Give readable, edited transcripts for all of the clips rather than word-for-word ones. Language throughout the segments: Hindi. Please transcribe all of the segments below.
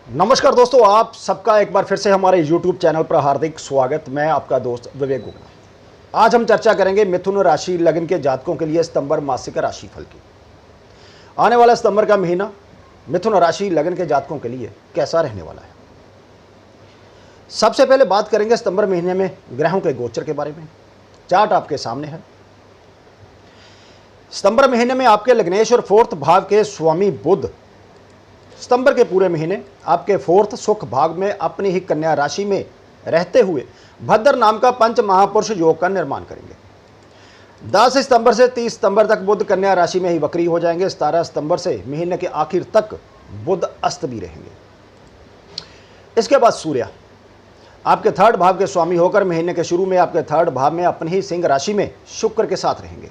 नमस्कार दोस्तों, आप सबका एक बार फिर से हमारे YouTube चैनल पर हार्दिक स्वागत। मैं आपका दोस्त विवेक गुप्ता। आज हम चर्चा करेंगे मिथुन राशि लग्न के जातकों के लिए सितंबर मासिक राशिफल की। आने वाला सितंबर का महीना मिथुन राशि लग्न के जातकों के लिए कैसा रहने वाला है। सबसे पहले बात करेंगे सितंबर महीने में ग्रहों के गोचर के बारे में। चार्ट आपके सामने है। सितंबर महीने में आपके लग्नेश और फोर्थ भाव के स्वामी बुध सितंबर के पूरे महीने आपके फोर्थ सुख भाग में अपनी ही कन्या राशि में रहते हुए भद्र नाम का पंच महापुरुष योग का निर्माण करेंगे। 10 सितंबर से 30 सितंबर तक बुध कन्या राशि में ही वक्री हो जाएंगे। 17 सितंबर से महीने के आखिर तक बुध अस्त भी रहेंगे। इसके बाद सूर्य आपके थर्ड भाव के स्वामी होकर महीने के शुरू में आपके थर्ड भाव में अपनी ही सिंह राशि में शुक्र के साथ रहेंगे।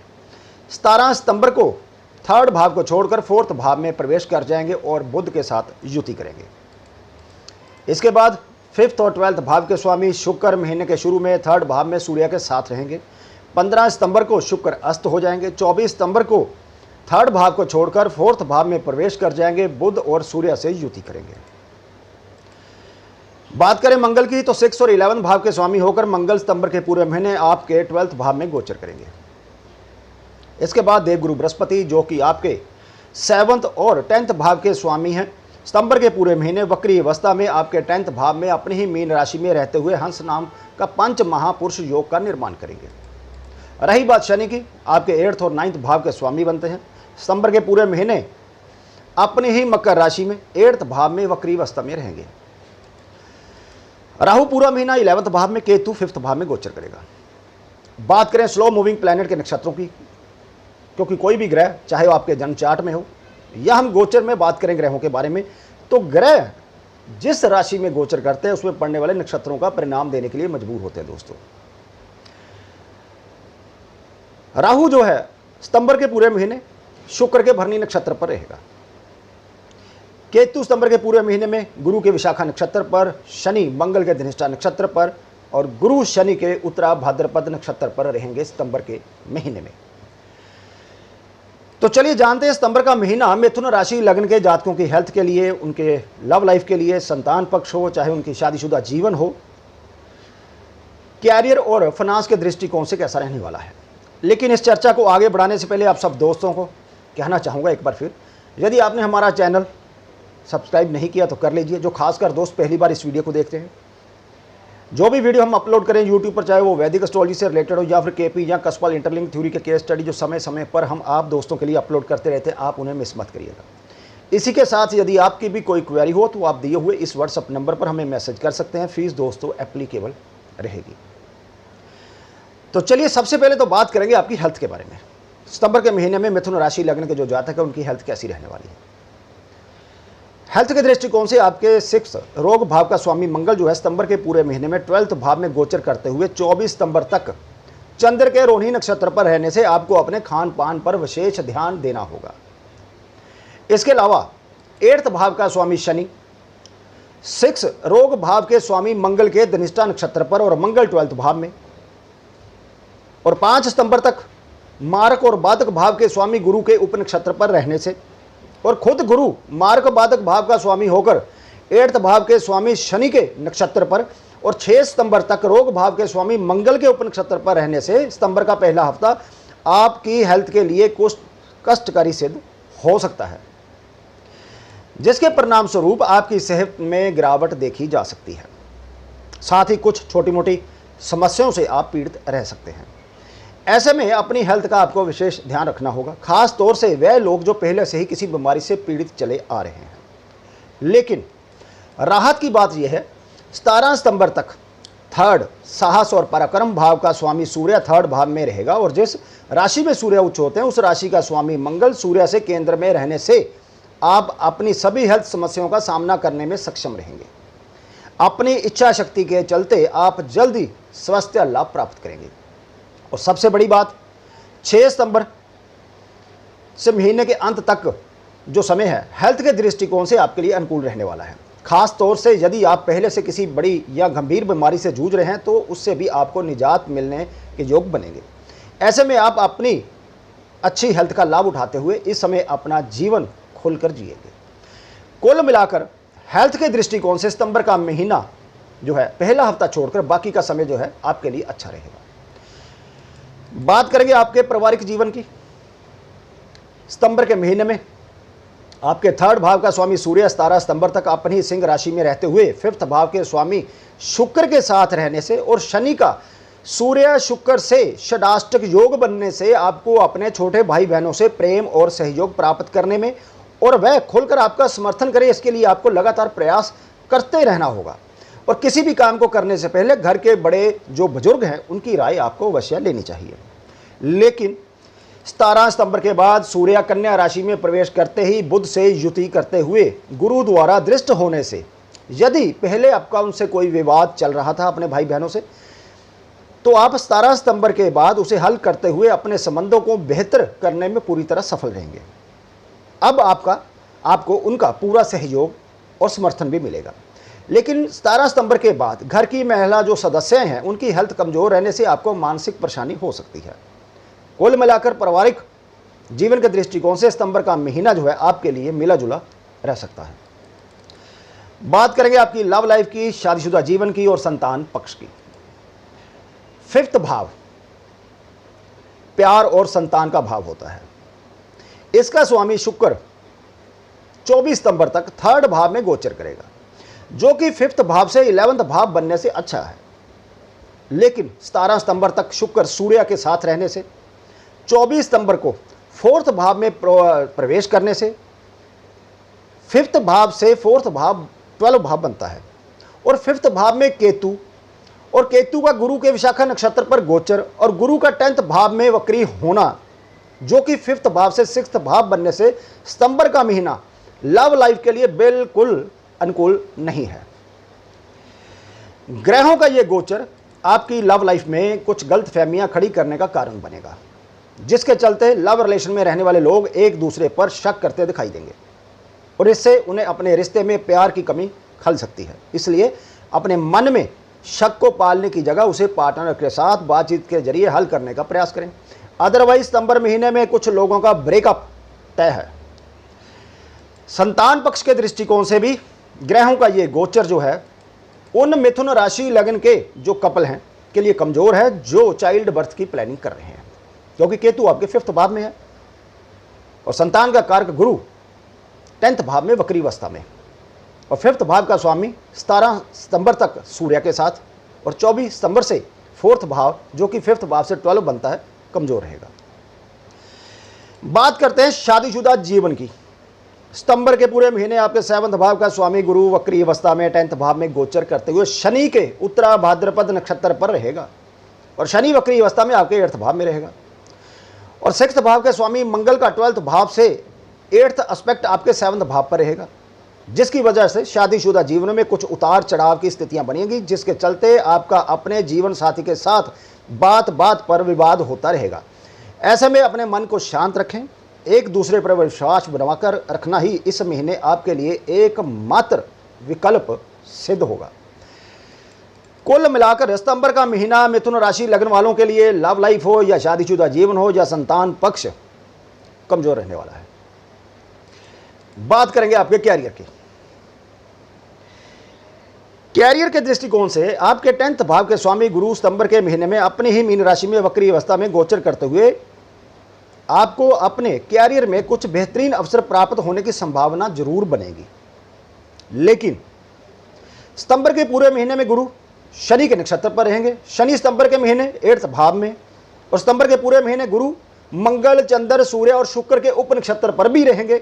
17 सितंबर को थर्ड भाव को छोड़कर फोर्थ भाव में प्रवेश कर जाएंगे और बुध के साथ युति करेंगे। इसके बाद फिफ्थ और 12th भाव के स्वामी शुक्र महीने के शुरू में थर्ड भाव में सूर्य के साथ रहेंगे। 15 सितंबर को शुक्र अस्त हो जाएंगे। 24 सितंबर को थर्ड भाव को छोड़कर फोर्थ भाव में प्रवेश कर जाएंगे। बुध और सूर्य से युति करेंगे। बात करें मंगल की तो 6 और 11 भाव के स्वामी होकर मंगल सितंबर के पूरे महीने आपके 12th भाव में गोचर करेंगे। इसके बाद देवगुरु बृहस्पति जो कि आपके 7th और 10th भाव के स्वामी हैं, सितंबर के पूरे महीने वक्री अवस्था में आपके 10th भाव में अपनी ही मीन राशि में रहते हुए हंस नाम का पंच महापुरुष योग का निर्माण करेंगे। रही बात शनि की, आपके 8th और 9th भाव के स्वामी बनते हैं। सितंबर के पूरे महीने अपनी ही मकर राशि में 8th भाव में वक्री अवस्था में रहेंगे। राहु पूरा महीना 11th भाव में, केतु 5th भाव में गोचर करेगा। बात करें स्लो मूविंग प्लैनेट के नक्षत्रों की, क्योंकि कोई भी ग्रह चाहे वो आपके जन्म चार्ट में हो या हम गोचर में बात करें ग्रहों के बारे में, तो ग्रह जिस राशि में गोचर करते हैं उसमें पड़ने वाले नक्षत्रों का परिणाम देने के लिए मजबूर होते हैं। दोस्तों, राहु जो है सितंबर के पूरे महीने शुक्र के भरनी नक्षत्र पर रहेगा। केतु सितंबर के पूरे महीने में गुरु के विशाखा नक्षत्र पर, शनि मंगल के धनिष्ठा नक्षत्र पर और गुरु शनि के उत्तरा भाद्रपद नक्षत्र पर रहेंगे सितंबर के महीने में। तो चलिए जानते हैं सितंबर का महीना मिथुन राशि लग्न के जातकों की हेल्थ के लिए, उनके लव लाइफ के लिए, संतान पक्ष हो चाहे उनकी शादीशुदा जीवन हो, कैरियर और फाइनेंस के दृष्टिकोण से कैसा रहने वाला है। लेकिन इस चर्चा को आगे बढ़ाने से पहले आप सब दोस्तों को कहना चाहूँगा एक बार फिर, यदि आपने हमारा चैनल सब्सक्राइब नहीं किया तो कर लीजिए। जो खासकर दोस्त पहली बार इस वीडियो को देखते हैं, जो भी वीडियो हम अपलोड करें यूट्यूब पर, चाहे वो वैदिक एस्ट्रोलॉजी से रिलेटेड हो या फिर केपी या कसपाल इंटरलिंक थ्योरी के केस स्टडी जो समय समय पर हम आप दोस्तों के लिए अपलोड करते रहते हैं, आप उन्हें मिस मत करिएगा। इसी के साथ यदि आपकी भी कोई क्वेरी हो तो आप दिए हुए इस व्हाट्सएप नंबर पर हमें मैसेज कर सकते हैं। फीस दोस्तों एप्लीकेबल रहेगी। तो चलिए सबसे पहले तो बात करेंगे आपकी हेल्थ के बारे में। सितंबर के महीने में मिथुन राशि लग्न के जो जातक है उनकी हेल्थ कैसी रहने वाली है। हेल्थ के दृष्टिकोण से आपके 6 रोग भाव का स्वामी मंगल जो है सितंबर के पूरे महीने में 12th भाव में गोचर करते हुए 24 सितंबर तक चंद्र के रोहिणी नक्षत्र पर रहने से आपको अपने खान पान पर विशेष ध्यान देना होगा। इसके अलावा 8th भाव का स्वामी शनि 6 रोग भाव के स्वामी मंगल के धनिष्ठा नक्षत्र पर और मंगल 12th भाव में, और 5 सितंबर तक मारक और बाधक भाव के स्वामी गुरु के उप नक्षत्र पर रहने से और खुद गुरु मार्क बाधक भाव का स्वामी होकर 8th भाव के स्वामी शनि के नक्षत्र पर और 6 सितंबर तक रोग भाव के स्वामी मंगल के उप नक्षत्र पर रहने से सितंबर का पहला हफ्ता आपकी हेल्थ के लिए कुछ कष्टकारी सिद्ध हो सकता है, जिसके परिणाम स्वरूप आपकी सेहत में गिरावट देखी जा सकती है। साथ ही कुछ छोटी मोटी समस्याओं से आप पीड़ित रह सकते हैं। ऐसे में अपनी हेल्थ का आपको विशेष ध्यान रखना होगा, खास तौर से वह लोग जो पहले से ही किसी बीमारी से पीड़ित चले आ रहे हैं। लेकिन राहत की बात यह है, 17 सितंबर तक थर्ड साहस और पराक्रम भाव का स्वामी सूर्य थर्ड भाव में रहेगा और जिस राशि में सूर्य उच्च होते हैं उस राशि का स्वामी मंगल सूर्य से केंद्र में रहने से आप अपनी सभी हेल्थ समस्याओं का सामना करने में सक्षम रहेंगे। अपनी इच्छा शक्ति के चलते आप जल्दी स्वास्थ्य लाभ प्राप्त करेंगे। और सबसे बड़ी बात, 6 सितंबर से महीने के अंत तक जो समय है हेल्थ के दृष्टिकोण से आपके लिए अनुकूल रहने वाला है। खास तौर से यदि आप पहले से किसी बड़ी या गंभीर बीमारी से जूझ रहे हैं तो उससे भी आपको निजात मिलने के योग बनेंगे। ऐसे में आप अपनी अच्छी हेल्थ का लाभ उठाते हुए इस समय अपना जीवन खुलकर जिएंगे। कुल मिलाकर हेल्थ के दृष्टिकोण से सितंबर का महीना जो है पहला हफ्ता छोड़कर बाकी का समय जो है आपके लिए अच्छा रहेगा। बात करेंगे आपके पारिवारिक जीवन की। सितंबर के महीने में आपके थर्ड भाव का स्वामी सूर्य 17 सितंबर तक अपनी सिंह राशि में रहते हुए फिफ्थ भाव के स्वामी शुक्र के साथ रहने से और शनि का सूर्य शुक्र से षडाष्टक योग बनने से आपको अपने छोटे भाई बहनों से प्रेम और सहयोग प्राप्त करने में और वह खुलकर आपका समर्थन करे, इसके लिए आपको लगातार प्रयास करते रहना होगा। और किसी भी काम को करने से पहले घर के बड़े जो बुजुर्ग हैं उनकी राय आपको अवश्य लेनी चाहिए। लेकिन 17 सितंबर के बाद सूर्य कन्या राशि में प्रवेश करते ही बुध से युति करते हुए गुरु द्वारा दृष्ट होने से यदि पहले आपका उनसे कोई विवाद चल रहा था अपने भाई बहनों से, तो आप 17 सितंबर के बाद उसे हल करते हुए अपने संबंधों को बेहतर करने में पूरी तरह सफल रहेंगे। अब आपको उनका पूरा सहयोग और समर्थन भी मिलेगा। लेकिन 17 सितंबर के बाद घर की महिला जो सदस्य हैं उनकी हेल्थ कमजोर रहने से आपको मानसिक परेशानी हो सकती है। कुल मिलाकर पारिवारिक जीवन के दृष्टिकोण से सितंबर का महीना जो है आपके लिए मिला जुला रह सकता है। बात करेंगे आपकी लव लाइफ की, शादीशुदा जीवन की और संतान पक्ष की। फिफ्थ भाव प्यार और संतान का भाव होता है। इसका स्वामी शुक्र 24 सितंबर तक थर्ड भाव में गोचर करेगा, जो कि फिफ्थ भाव से 11th भाव बनने से अच्छा है। लेकिन 17 सितंबर तक शुक्र सूर्य के साथ रहने से 24 सितंबर को फोर्थ भाव में प्रवेश करने से फिफ्थ भाव से फोर्थ भाव 12 भाव बनता है। और फिफ्थ भाव में केतु, और केतु का गुरु के विशाखा नक्षत्र पर गोचर और गुरु का 10th भाव में वक्री होना, जो कि फिफ्थ भाव से 6th भाव बनने से सितंबर का महीना लव लाइफ के लिए बिल्कुल अनुकूल नहीं है। ग्रहों का यह गोचर आपकी लव लाइफ में कुछ गलतफहमियां खड़ी करने का कारण बनेगा, जिसके चलते लव रिलेशन में रहने वाले लोग एक दूसरे पर शक करते दिखाई देंगे और इससे उन्हें अपने रिश्ते में प्यार की कमी खल सकती है। इसलिए अपने मन में शक को पालने की जगह उसे पार्टनर के साथ बातचीत के जरिए हल करने का प्रयास करें। अदरवाइज सितंबर महीने में कुछ लोगों का ब्रेकअप तय है। संतान पक्ष के दृष्टिकोण से भी ग्रहों का ये गोचर जो है उन मिथुन राशि लगन के जो कपल हैं के लिए कमजोर है, जो चाइल्ड बर्थ की प्लानिंग कर रहे हैं, क्योंकि केतु आपके फिफ्थ भाव में है और संतान का कारक गुरु 10th भाव में वक्री अवस्था में, और फिफ्थ भाव का स्वामी 17 सितंबर तक सूर्य के साथ और 24 सितंबर से फोर्थ भाव जो कि फिफ्थ भाव से 12 बनता है कमजोर रहेगा। बात करते हैं शादीशुदा जीवन की। सितंबर के पूरे महीने आपके 7th भाव का स्वामी गुरु वक्री अवस्था में 10th भाव में गोचर करते हुए शनि के उत्तरा भाद्रपद नक्षत्र पर रहेगा और शनि वक्री अवस्था में आपके 8th भाव में रहेगा। और 6th भाव के स्वामी मंगल का 12th भाव से 8th एस्पेक्ट आपके 7th भाव पर रहेगा, जिसकी वजह से शादीशुदा जीवन में कुछ उतार चढ़ाव की स्थितियां बनेंगी, जिसके चलते आपका अपने जीवन साथी के साथ बात बात पर विवाद होता रहेगा। ऐसे में अपने मन को शांत रखें, एक दूसरे पर विश्वास बनवाकर रखना ही इस महीने आपके लिए एकमात्र विकल्प सिद्ध होगा। कुल मिलाकर सितंबर का महीना मिथुन राशि लगन वालों के लिए लव लाइफ हो या शादीशुदा जीवन हो या संतान पक्ष कमजोर रहने वाला है। बात करेंगे आपके कैरियर की। कैरियर के दृष्टिकोण से आपके 10th भाव के स्वामी गुरु सितंबर के महीने में अपनी ही मीन राशि में वक्री अवस्था में गोचर करते हुए आपको अपने कैरियर में कुछ बेहतरीन अवसर प्राप्त होने की संभावना जरूर बनेगी। लेकिन सितंबर के पूरे महीने में गुरु शनि के नक्षत्र पर रहेंगे। शनि सितंबर के महीने 8th भाव में और सितंबर के पूरे महीने गुरु मंगल, चंद्र, सूर्य और शुक्र के उप नक्षत्र पर भी रहेंगे,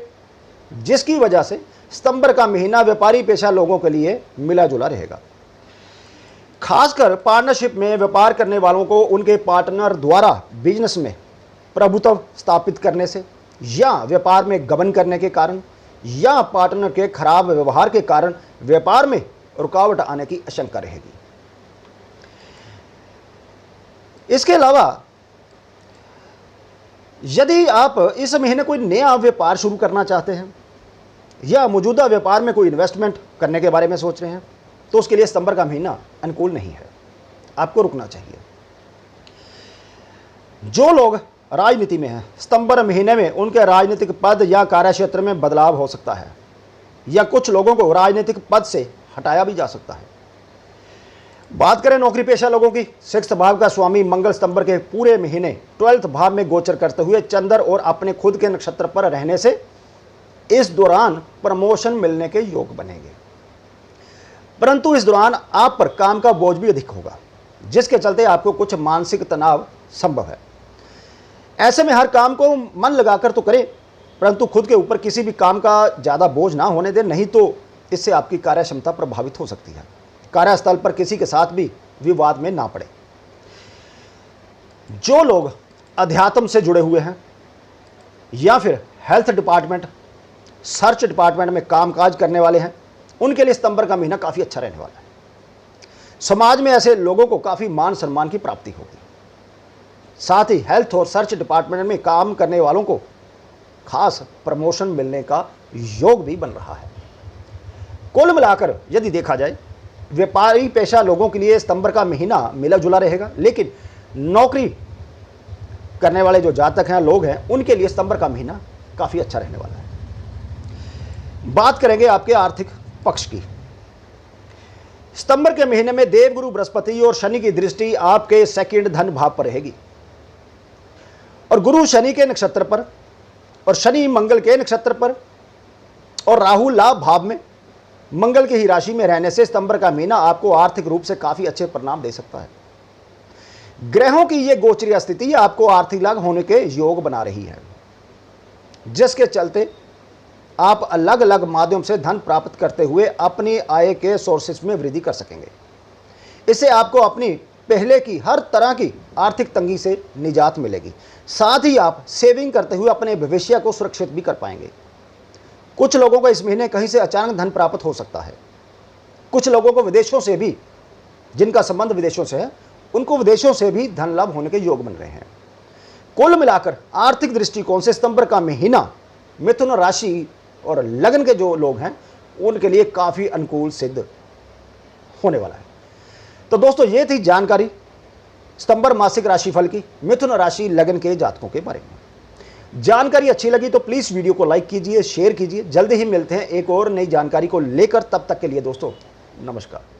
जिसकी वजह से सितंबर का महीना व्यापारी पेशा लोगों के लिए मिला जुला रहेगा। खासकर पार्टनरशिप में व्यापार करने वालों को उनके पार्टनर द्वारा बिजनेस में प्रभुत्व स्थापित करने से या व्यापार में गबन करने के कारण या पार्टनर के खराब व्यवहार के कारण व्यापार में रुकावट आने की आशंका रहेगी। इसके अलावा यदि आप इस महीने कोई नया व्यापार शुरू करना चाहते हैं या मौजूदा व्यापार में कोई इन्वेस्टमेंट करने के बारे में सोच रहे हैं, तो उसके लिए सितंबर का महीना अनुकूल नहीं है, आपको रुकना चाहिए। जो लोग राजनीति में हैं, सितंबर महीने में उनके राजनीतिक पद या कार्यक्षेत्र में बदलाव हो सकता है। या कुछ लोगों को राजनीतिक पद से हटाया भी जा सकता है। बात करें नौकरी पेशा लोगों की, 6th भाव का स्वामी मंगल सितंबर के पूरे महीने 12th भाव में गोचर करते हुए चंद्र और अपने खुद के नक्षत्र पर रहने से इस दौरान प्रमोशन मिलने के योग बनेंगे। परंतु इस दौरान आप पर काम का बोझ भी अधिक होगा, जिसके चलते आपको कुछ मानसिक तनाव संभव है। ऐसे में हर काम को मन लगाकर तो करें, परंतु खुद के ऊपर किसी भी काम का ज़्यादा बोझ ना होने दें, नहीं तो इससे आपकी कार्य क्षमता प्रभावित हो सकती है। कार्यस्थल पर किसी के साथ भी विवाद में ना पड़े। जो लोग अध्यात्म से जुड़े हुए हैं या फिर हेल्थ डिपार्टमेंट, सर्च डिपार्टमेंट में कामकाज करने वाले हैं, उनके लिए सितंबर का महीना काफ़ी अच्छा रहने वाला है। समाज में ऐसे लोगों को काफ़ी मान सम्मान की प्राप्ति होगी। साथ ही हेल्थ और सर्च डिपार्टमेंट में काम करने वालों को खास प्रमोशन मिलने का योग भी बन रहा है। कुल मिलाकर यदि देखा जाए, व्यापारी पेशा लोगों के लिए सितंबर का महीना मिला जुला रहेगा, लेकिन नौकरी करने वाले जो जातक हैं, लोग हैं, उनके लिए सितंबर का महीना काफ़ी अच्छा रहने वाला है। बात करेंगे आपके आर्थिक पक्ष की। सितंबर के महीने में देवगुरु बृहस्पति और शनि की दृष्टि आपके सेकंड धन भाव पर रहेगी, और गुरु शनि के नक्षत्र पर और शनि मंगल के नक्षत्र पर और राहु लाभ भाव में मंगल की ही राशि में रहने से सितंबर का महीना आपको आर्थिक रूप से काफी अच्छे परिणाम दे सकता है। ग्रहों की यह गोचरीय स्थिति आपको आर्थिक लाभ होने के योग बना रही है, जिसके चलते आप अलग अलग माध्यम से धन प्राप्त करते हुए अपनी आय के सोर्सेस में वृद्धि कर सकेंगे। इससे आपको अपनी पहले की हर तरह की आर्थिक तंगी से निजात मिलेगी। साथ ही आप सेविंग करते हुए अपने भविष्य को सुरक्षित भी कर पाएंगे। कुछ लोगों को इस महीने कहीं से अचानक धन प्राप्त हो सकता है। कुछ लोगों को विदेशों से भी, जिनका संबंध विदेशों से है, उनको विदेशों से भी धन लाभ होने के योग बन रहे हैं। कुल मिलाकर आर्थिक दृष्टिकोण से सितंबर का महीना मिथुन राशि और लग्न के जो लोग हैं उनके लिए काफी अनुकूल सिद्ध होने वाला है। तो दोस्तों, ये थी जानकारी सितंबर मासिक राशिफल की मिथुन राशि लग्न के जातकों के बारे में। जानकारी अच्छी लगी तो प्लीज वीडियो को लाइक कीजिए, शेयर कीजिए। जल्दी ही मिलते हैं एक और नई जानकारी को लेकर। तब तक के लिए दोस्तों, नमस्कार।